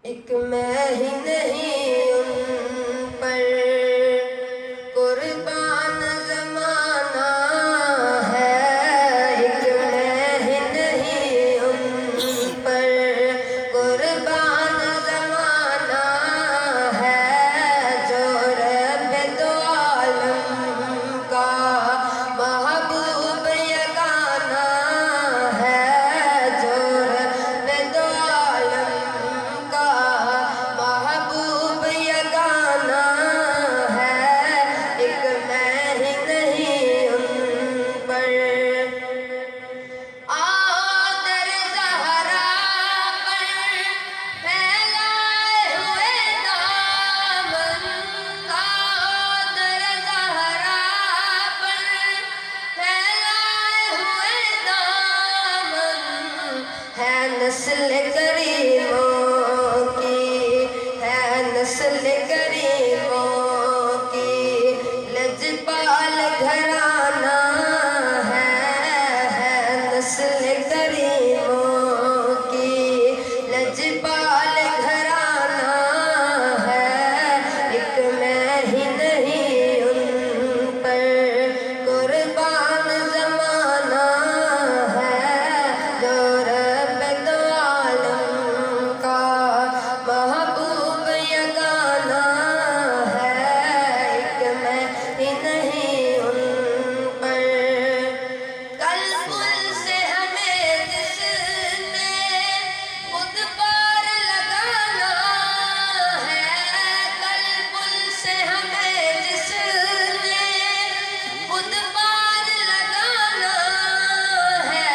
ایک میں ہی نہیں ان پر قربان زمانہ ہے، ایک میں ہی نہیں ان پر قربان زمانہ ہے، جو رب دو عالم کا محبوب یگانہ ہے، جو رب دو عالم کا محبوب یگانہ ہے، ایک میں ہی نہیں ان پر۔ آدر زہرا پر پھیلائے ہوئے دامن، آدر زہرا پر پھیلائے ہوئے دامن، ہے نسل کریموں کی، ہے نسل کریموں کی، لجپال گھرانہ ہے نسل کریموں کی، لجپال گھرانہ ہے، ایک میں ہی نہیں ان پر قربان زمانہ ہے، جو رب دو عالم کا محبوب یگانہ ہے، ایک میں ہی نہیں ان پر۔ کل پل سے ہمیں جس نے خود پار لگانا ہے، کل پل سے ہمیں جس نے خود پار لگانا ہے،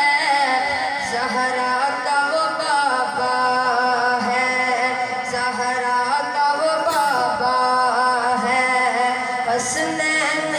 زہرا کا وہ بابا ہے، زہرا کا وہ بابا ہے، حسنین